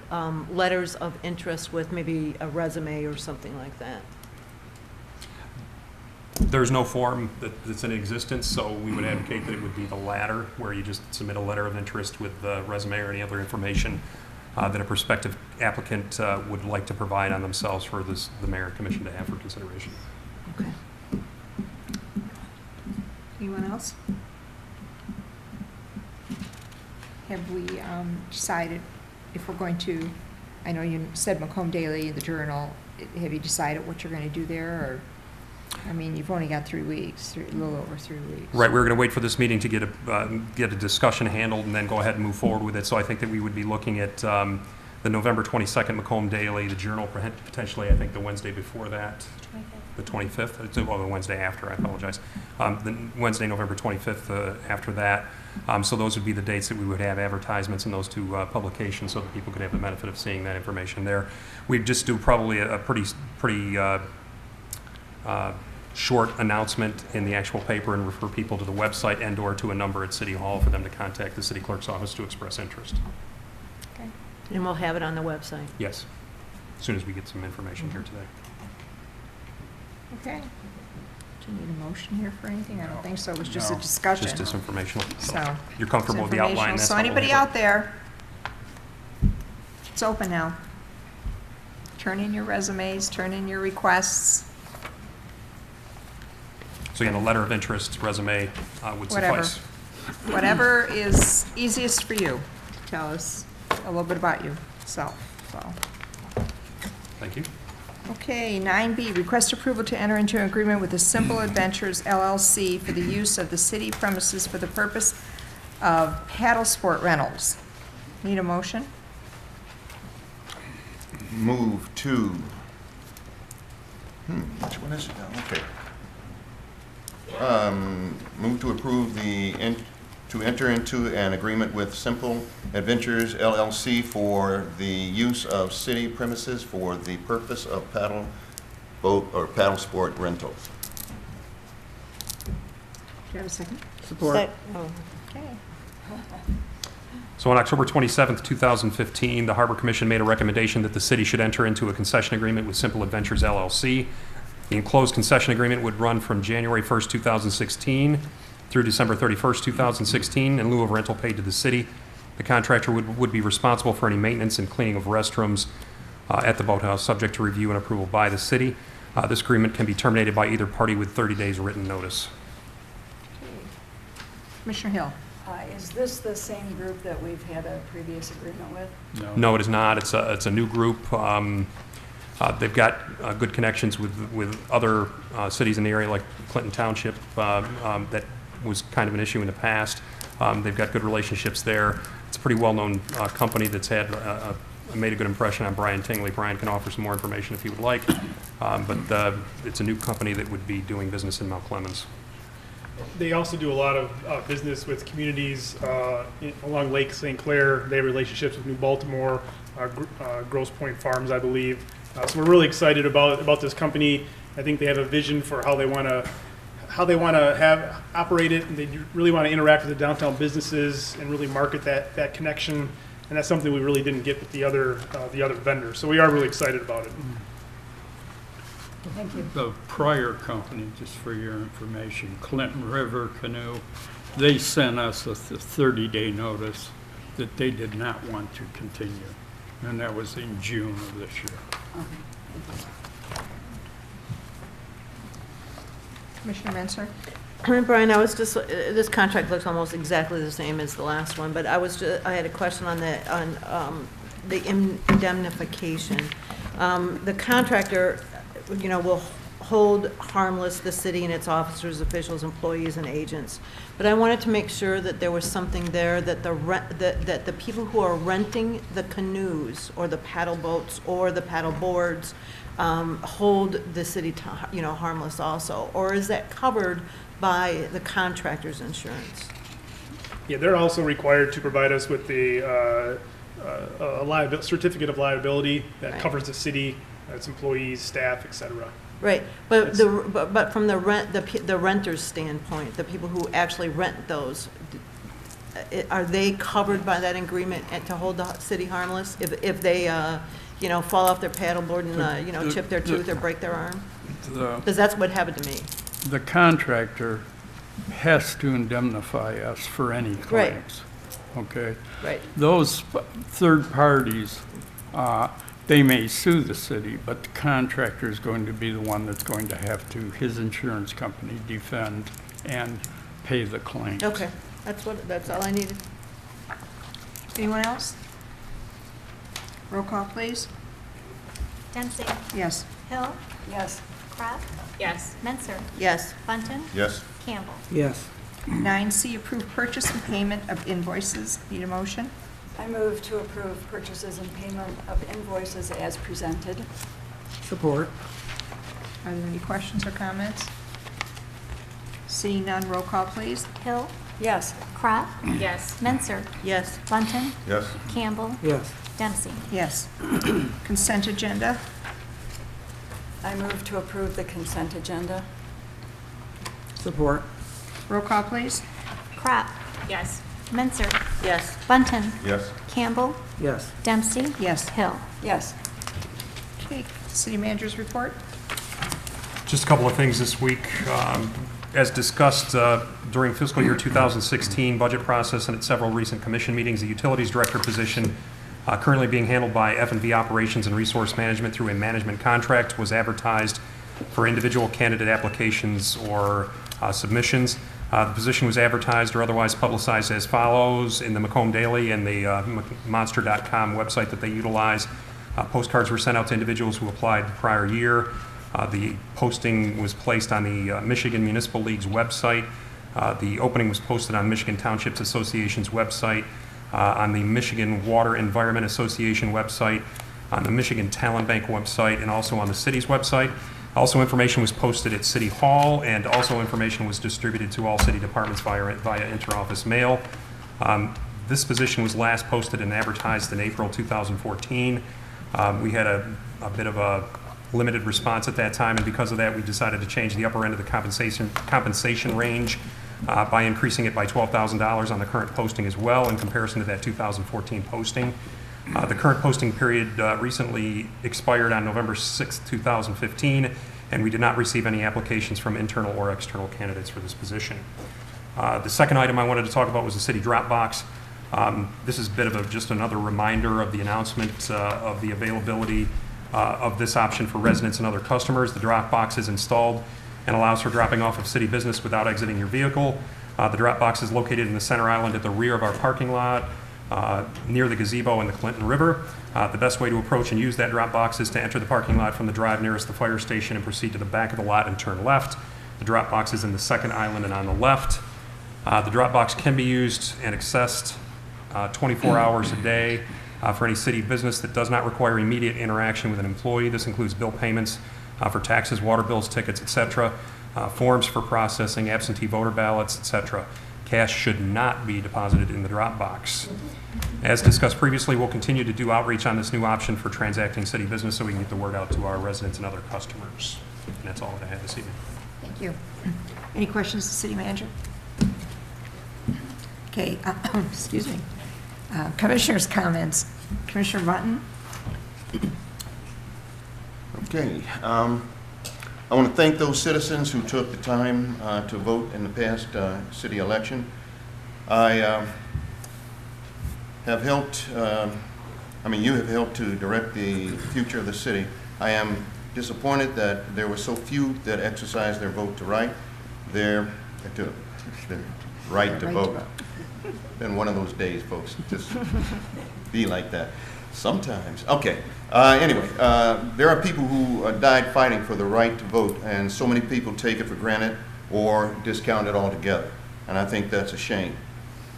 letters of interest with maybe a resume or something like that? There's no form that's in existence, so we would advocate that it would be the latter, where you just submit a letter of interest with the resume or any other information that a prospective applicant would like to provide on themselves for the mayor and commission to have for consideration. Okay. Anyone else? Have we decided if we're going to, I know you said Macomb Daily in the Journal, have you decided what you're going to do there, or? I mean, you've only got 3 weeks, a little over 3 weeks. Right, we're going to wait for this meeting to get a discussion handled and then go ahead and move forward with it. So I think that we would be looking at the November 22nd Macomb Daily, the Journal potentially, I think the Wednesday before that, the 25th, well, the Wednesday after, I apologize. The Wednesday, November 25th after that. So those would be the dates that we would have advertisements in those two publications so that people could have the benefit of seeing that information there. We'd just do probably a pretty short announcement in the actual paper and refer people to the website and/or to a number at City Hall for them to contact the city clerk's office to express interest. Okay. And we'll have it on the website. Yes, as soon as we get some information here today. Okay. Do you need a motion here for anything? I don't think so. It was just a discussion. Just as informational. So. You're comfortable with the outline? So anybody out there, it's open now. Turn in your resumes, turn in your requests. So again, a letter of interest, resume would Whatever. suffice. Whatever is easiest for you. Tell us a little bit about yourself. So. Thank you. Okay, 9B, request approval to enter into an agreement with the Simple Adventures LLC for the use of the city premises for the purpose of paddle sport rentals. Need a motion? Move to, which one is it now? Okay. Move to approve to enter into an agreement with Simple Adventures LLC for the use of city premises for the purpose of paddle boat or paddle sport rentals. Do you have a second? Support. Okay. So on October 27th, 2015, the Harbor Commission made a recommendation that the city should enter into a concession agreement with Simple Adventures LLC. The enclosed concession agreement would run from January 1st, 2016 through December 31st, 2016 in lieu of rental paid to the city. The contractor would be responsible for any maintenance and cleaning of restrooms at the boathouse, subject to review and approval by the city. This agreement can be terminated by either party with 30 days written notice. Commissioner Hill. Is this the same group that we've had a previous agreement with? No, it is not. It's a new group. They've got good connections with other cities in the area, like Clinton Township. That was kind of an issue in the past. They've got good relationships there. It's a pretty well-known company that's made a good impression on Brian Tingley. Brian can offer some more information if he would like. But it's a new company that would be doing business in Mount Clemens. They also do a lot of business with communities along Lake St. Clair. They have relationships with New Baltimore, Grosse Pointe Farms, I believe. So we're really excited about this company. I think they have a vision for how they want to have operate it, and they really want to interact with the downtown businesses and really market that connection. And that's something we really didn't get with the other vendors. So we are really excited about it. Thank you. The prior company, just for your information, Clinton River Canoe, they sent us a 30-day notice that they did not want to continue. And that was in June of this year. Commissioner Mensah. Brian, I was just, this contract looks almost exactly the same as the last one, but I had a question on the indemnification. The contractor, will hold harmless the city and its officers, officials, employees, and agents. But I wanted to make sure that there was something there that that the people who are renting the canoes or the paddle boats or the paddle boards hold the city, harmless also, or is that covered by the contractor's insurance? Yeah, they're also required to provide us with the certificate of liability that Right. covers the city, its employees, staff, et cetera. Right, but but from the renter's standpoint, the people who actually rent those, are they covered by that agreement to hold the city harmless if they fall off their paddleboard and chip their tooth or break their arm? Because that's what happened to me. The contractor has to indemnify us for any Right. claims, okay? Right. Those third parties, they may sue the city, but the contractor is going to be the one that's going to have to, his insurance company, defend and pay the claims. Okay, that's all I needed. Anyone else? Roll call, please. Dempsey. Yes. Hill. Yes. Crop. Yes. Menzer. Yes. Bunton. Yes. Campbell. Yes. 9C, approve purchase and payment of invoices. Need a motion? I move to approve purchases and payment of invoices as presented. Support. Are there any questions or comments? Seeing none, roll call, please. Hill. Yes. Crop. Yes. Menzer. Yes. Bunton. Yes. Campbell. Yes. Dempsey. Yes. Consent agenda. I move to approve the consent agenda. Support. Roll call, please. Crop. Yes. Menzer. Yes. Bunton. Yes. Campbell. Yes. Dempsey. Yes. Hill. Yes. Okay, city manager's report. Just a couple of things this week. As discussed during fiscal year 2016 budget process and at several recent commission meetings, the utilities director position currently being handled by F&B Operations and Resource Management through a management contract was advertised for individual candidate applications or submissions. The position was advertised or otherwise publicized as follows in the Macomb Daily and the Monster.com website that they utilize. Postcards were sent out to individuals who applied the prior year. The posting was placed on the Michigan Municipal League's website. The opening was posted on Michigan Townships Association's website, on the Michigan Water Environment Association website, on the Michigan Talent Bank website, and also on the city's website. Also, information was posted at City Hall, and also information was distributed to all city departments via interoffice mail. This position was last posted and advertised in April 2014. We had a bit of a limited response at that time, and because of that, we decided to change the upper end of the compensation range by increasing it by $12,000 on the current posting as well in comparison to that 2014 posting. The current posting period recently expired on November 6, 2015, and we did not receive any applications from internal or external candidates for this position. The second item I wanted to talk about was the city drop box. This is a bit of just another reminder of the announcement of the availability of this option for residents and other customers. The drop box is installed and allows for dropping off of city business without exiting your vehicle. The drop box is located in the center island at the rear of our parking lot, near the gazebo and the Clinton River. The best way to approach and use that drop box is to enter the parking lot from the drive nearest the fire station and proceed to the back of the lot and turn left. The drop box is in the second island and on the left. The drop box can be used and accessed 24 hours a day for any city business that does not require immediate interaction with an employee. This includes bill payments for taxes, water bills, tickets, etc., forms for processing, absentee voter ballots, etc. Cash should not be deposited in the drop box. As discussed previously, we'll continue to do outreach on this new option for transacting city business so we can get the word out to our residents and other customers. And that's all that I have this evening. Thank you. Any questions to the city manager? Okay, excuse me. Commissioners' comments. Commissioner Button? Okay. I want to thank those citizens who took the time to vote in the past city election. I have helped, you have helped to direct the future of the city. I am disappointed that there were so few that exercised their vote to right, their right to vote. Been one of those days, folks, just be like that. Sometimes. Okay. Anyway, there are people who died fighting for the right to vote, and so many people take it for granted or discount it altogether. And I think that's a shame.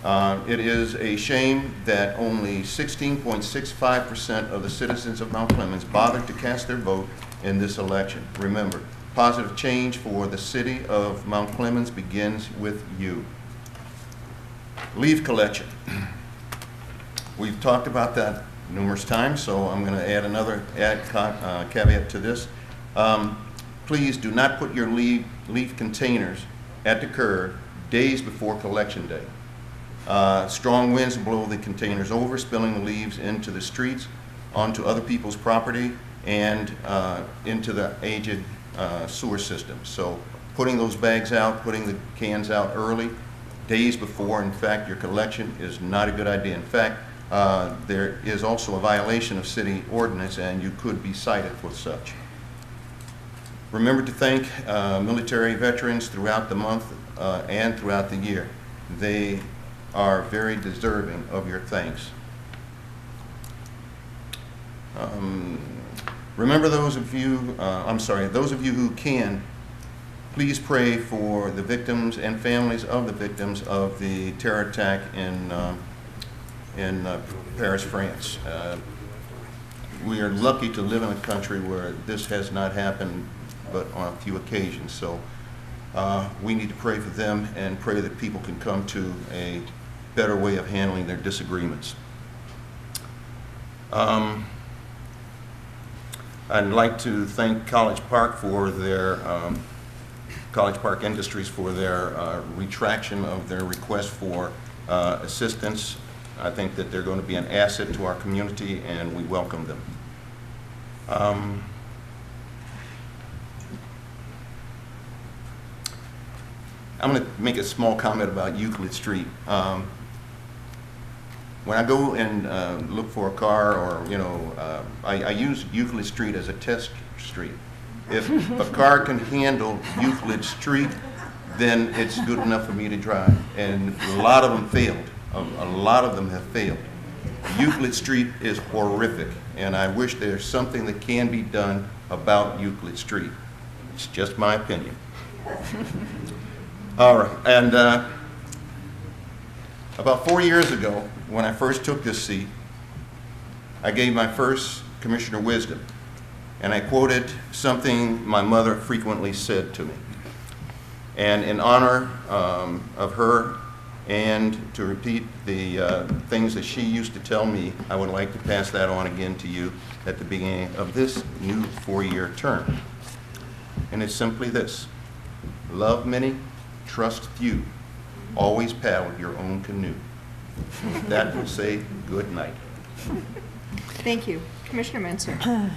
It is a shame that only 16.65% of the citizens of Mount Clemens bothered to cast their vote in this election. Remember, positive change for the city of Mount Clemens begins with you. Leave collection. We've talked about that numerous times, so I'm going to add another caveat to this. Please do not put your leaf containers at the curb days before collection day. Strong winds blow the containers over, spilling the leaves into the streets, onto other people's property, and into the aged sewer system. So putting those bags out, putting the cans out early, days before, in fact, your collection is not a good idea. In fact, there is also a violation of city ordinance, and you could be cited for such. Remember to thank military veterans throughout the month and throughout the year. They are very deserving of your thanks. Remember those of you who can, please pray for the victims and families of the victims of the terror attack in Paris, France. We are lucky to live in a country where this has not happened but on a few occasions. So we need to pray for them and pray that people can come to a better way of handling their disagreements. I'd like to thank College Park for their College Park Industries for their retraction of their request for assistance. I think that they're going to be an asset to our community, and we welcome them. I'm going to make a small comment about Euclid Street. When I go and look for a car, or I use Euclid Street as a test street. If a car can handle Euclid Street, then it's good enough for me to drive. And a lot of them failed. A lot of them have failed. Euclid Street is horrific, and I wish there's something that can be done about Euclid Street. It's just my opinion. All right, and about 4 years ago, when I first took this seat, I gave my first Commissioner wisdom, and I quoted something my mother frequently said to me. And in honor of her, and to repeat the things that she used to tell me, I would like to pass that on again to you at the beginning of this new 4-year term. And it's simply this: love many, trust few, always paddle your own canoe. That will say good night. Thank you. Commissioner Mensah.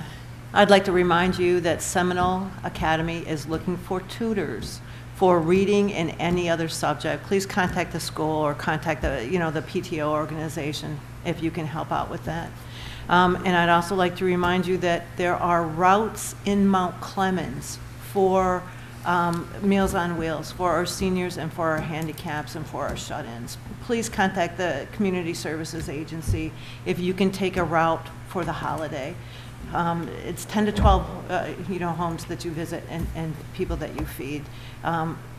I'd like to remind you that Seminole Academy is looking for tutors for reading and any other subject. Please contact the school or contact the PTO organization if you can help out with that. And I'd also like to remind you that there are routes in Mount Clemens for Meals on Wheels for our seniors and for our handicaps and for our shut-ins. Please contact the Community Services Agency if you can take a route for the holiday. It's 10 to 12 homes that you visit and people that you feed.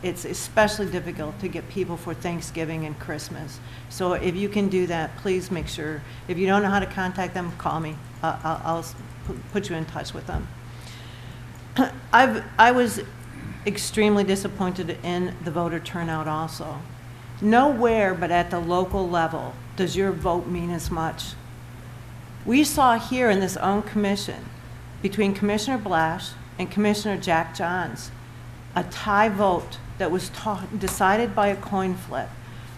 It's especially difficult to get people for Thanksgiving and Christmas. So if you can do that, please make sure. If you don't know how to contact them, call me. I'll put you in touch with them. I was extremely disappointed in the voter turnout also. Nowhere but at the local level does your vote mean as much. We saw here in this own commission, between Commissioner Blash and Commissioner Jack Johns, a tie vote that was decided by a coin flip.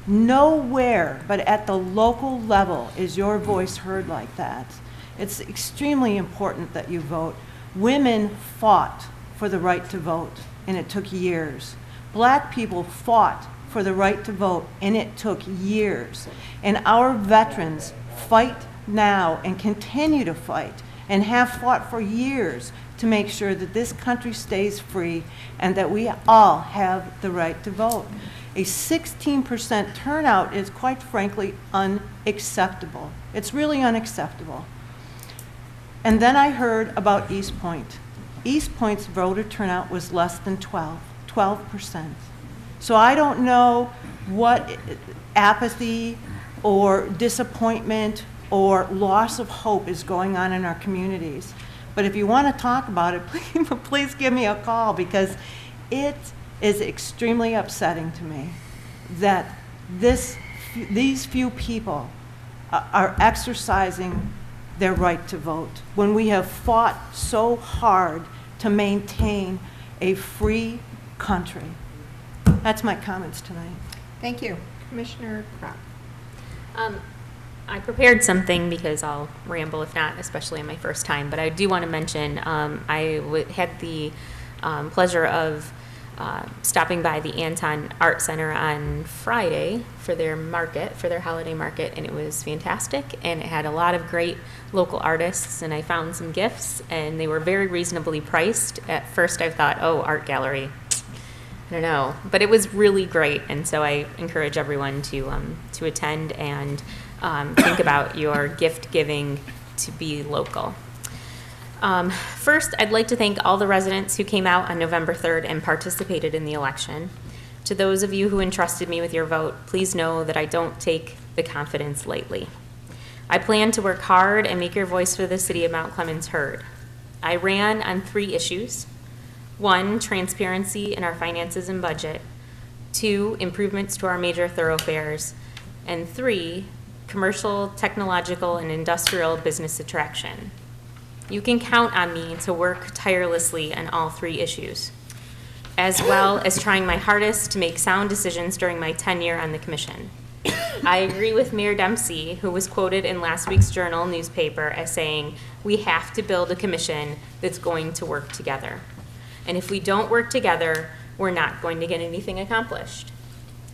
Nowhere but at the local level is your voice heard like that. It's extremely important that you vote. Women fought for the right to vote, and it took years. Black people fought for the right to vote, and it took years. And our veterans fight now and continue to fight and have fought for years to make sure that this country stays free and that we all have the right to vote. A 16% turnout is quite frankly unacceptable. It's really unacceptable. And then I heard about East Point. East Point's voter turnout was less than 12%. So I don't know what apathy or disappointment or loss of hope is going on in our communities. But if you want to talk about it, please give me a call, because it is extremely upsetting to me that these few people are exercising their right to vote when we have fought so hard to maintain a free country. That's my comments tonight. Thank you. Commissioner Crop. I prepared something because I'll ramble if not, especially on my first time, but I do want to mention I had the pleasure of stopping by the Anton Art Center on Friday for their market, for their holiday market, and it was fantastic, and it had a lot of great local artists, and I found some gifts, and they were very reasonably priced. At first I thought, oh, art gallery, I don't know, but it was really great, and so I encourage everyone to attend and think about your gift giving to be local. First, I'd like to thank all the residents who came out on November 3rd and participated in the election. To those of you who entrusted me with your vote, please know that I don't take the confidence lightly. I plan to work hard and make your voice for the city of Mount Clemens heard. I ran on 3 issues. 1, transparency in our finances and budget. 2, improvements to our major thoroughfares. And 3, commercial, technological, and industrial business attraction. You can count on me to work tirelessly on all 3 issues, as well as trying my hardest to make sound decisions during my tenure on the commission. I agree with Mayor Dempsey, who was quoted in last week's Journal newspaper as saying, we have to build a commission that's going to work together. And if we don't work together, we're not going to get anything accomplished.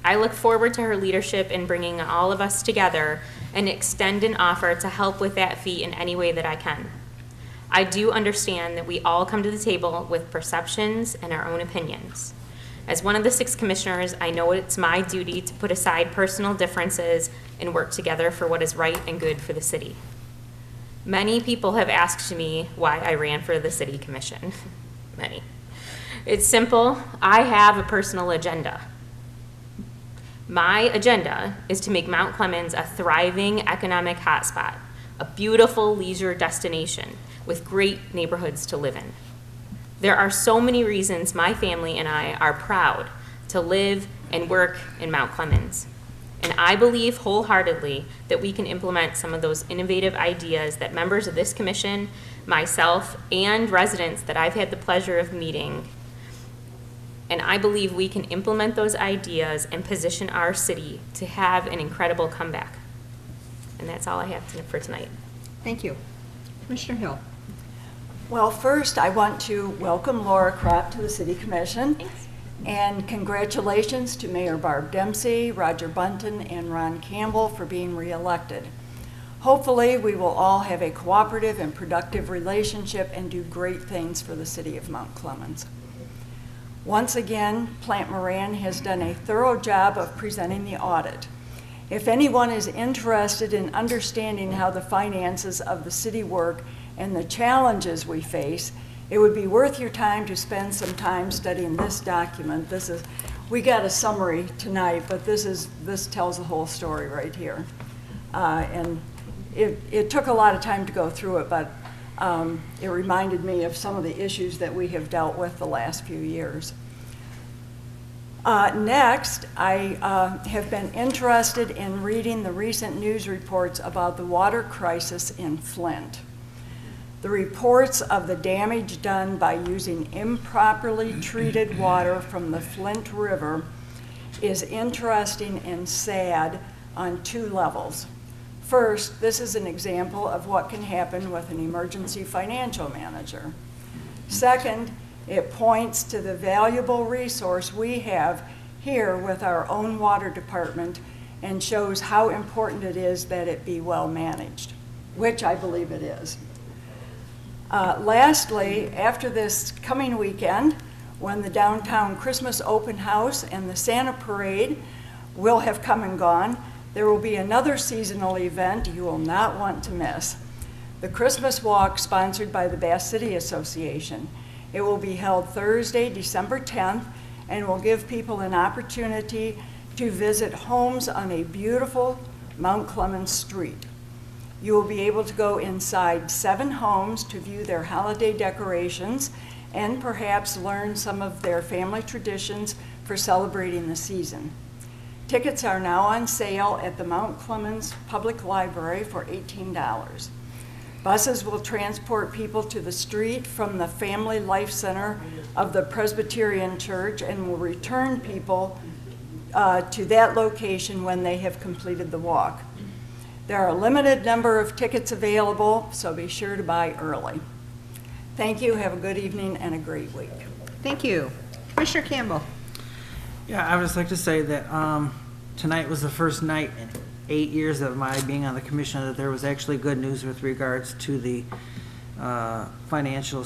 I look forward to her leadership in bringing all of us together and extend an offer to help with that feat in any way that I can. I do understand that we all come to the table with perceptions and our own opinions. As one of the 6 commissioners, I know it's my duty to put aside personal differences and work together for what is right and good for the city. Many people have asked me why I ran for the city commission. Many. It's simple. I have a personal agenda. My agenda is to make Mount Clemens a thriving economic hotspot, a beautiful leisure destination with great neighborhoods to live in. There are so many reasons my family and I are proud to live and work in Mount Clemens. And I believe wholeheartedly that we can implement some of those innovative ideas that members of this commission, myself, and residents that I've had the pleasure of meeting. And I believe we can implement those ideas and position our city to have an incredible comeback. And that's all I have for tonight. Thank you. Commissioner Hill. Well, first, I want to welcome Laura Kropp to the City Commission. Thanks. And congratulations to Mayor Barb Dempsey, Roger Bunton, and Ron Campbell for being reelected. Hopefully, we will all have a cooperative and productive relationship and do great things for the city of Mount Clemens. Once again, Plant Moran has done a thorough job of presenting the audit. If anyone is interested in understanding how the finances of the city work and the challenges we face, it would be worth your time to spend some time studying this document. We got a summary tonight, but this tells the whole story right here. And it took a lot of time to go through it, but it reminded me of some of the issues that we have dealt with the last few years. Next, I have been interested in reading the recent news reports about the water crisis in Flint. The reports of the damage done by using improperly treated water from the Flint River is interesting and sad on 2 levels. First, this is an example of what can happen with an emergency financial manager. Second, it points to the valuable resource we have here with our own water department and shows how important it is that it be well managed, which I believe it is. Lastly, after this coming weekend, when the downtown Christmas open house and the Santa parade will have come and gone, there will be another seasonal event you will not want to miss. The Christmas Walk, sponsored by the Bath City Association. It will be held Thursday, December 10th, and will give people an opportunity to visit homes on a beautiful Mount Clemens street. You will be able to go inside 7 homes to view their holiday decorations and perhaps learn some of their family traditions for celebrating the season. Tickets are now on sale at the Mount Clemens Public Library for $18. Buses will transport people to the street from the Family Life Center of the Presbyterian Church and will return people to that location when they have completed the walk. There are a limited number of tickets available, so be sure to buy early. Thank you, have a good evening and a great week. Thank you. Commissioner Campbell. Yeah, I would just like to say that tonight was the first night in 8 years of my being on the commission that there was actually good news with regards to the financial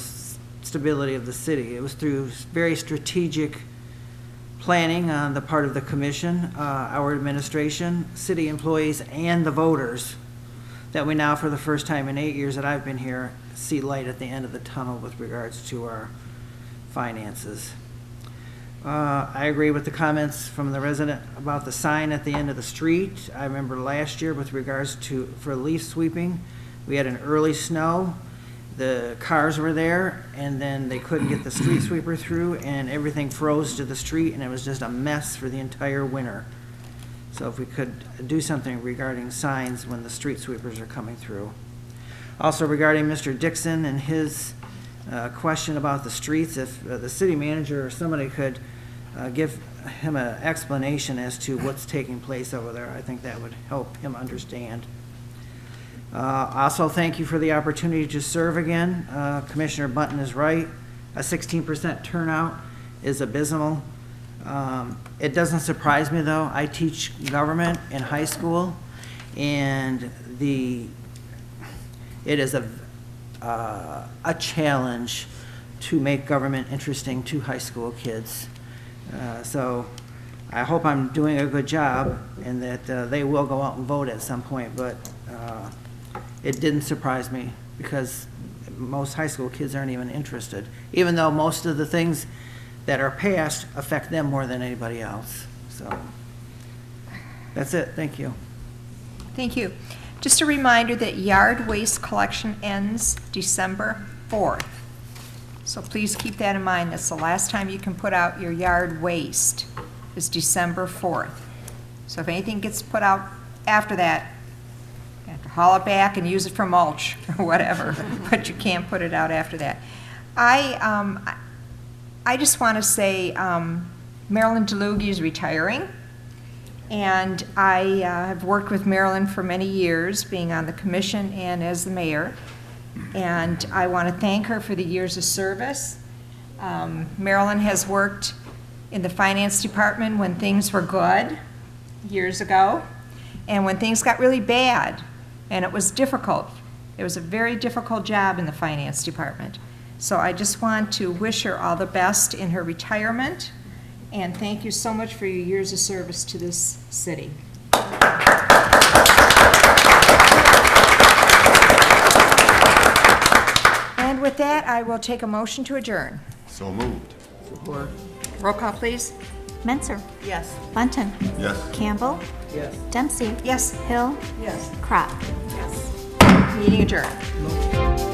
stability of the city. It was through very strategic planning on the part of the commission, our administration, city employees, and the voters that we now, for the first time in 8 years that I've been here, see light at the end of the tunnel with regards to our finances. I agree with the comments from the resident about the sign at the end of the street. I remember last year with regards to, for leaf sweeping, we had an early snow. The cars were there, and then they couldn't get the street sweeper through, and everything froze to the street, and it was just a mess for the entire winter. So if we could do something regarding signs when the street sweepers are coming through. Also regarding Mr. Dixon and his question about the streets, if the city manager or somebody could give him an explanation as to what's taking place over there, I think that would help him understand. Also, thank you for the opportunity to serve again. Commissioner Bunton is right. A 16% turnout is abysmal. It doesn't surprise me, though. I teach government in high school, and it is a challenge to make government interesting to high school kids. So I hope I'm doing a good job and that they will go out and vote at some point, but it didn't surprise me because most high school kids aren't even interested, even though most of the things that are passed affect them more than anybody else. So that's it. Thank you. Thank you. Just a reminder that yard waste collection ends December 4th. So please keep that in mind. That's the last time you can put out your yard waste is December 4th. So if anything gets put out after that, you have to haul it back and use it for mulch or whatever, but you can't put it out after that. I just want to say Marilyn DeLugie is retiring. And I have worked with Marilyn for many years, being on the commission and as the mayor. And I want to thank her for the years of service. Marilyn has worked in the finance department when things were good years ago, and when things got really bad, and it was difficult. It was a very difficult job in the finance department. So I just want to wish her all the best in her retirement. And thank you so much for your years of service to this city. And with that, I will take a motion to adjourn. So moved. Support. Roll call, please. Menser. Yes. Bunton. Yes. Campbell. Yes. Dempsey. Yes. Hill. Yes. Crop. Meeting adjourned.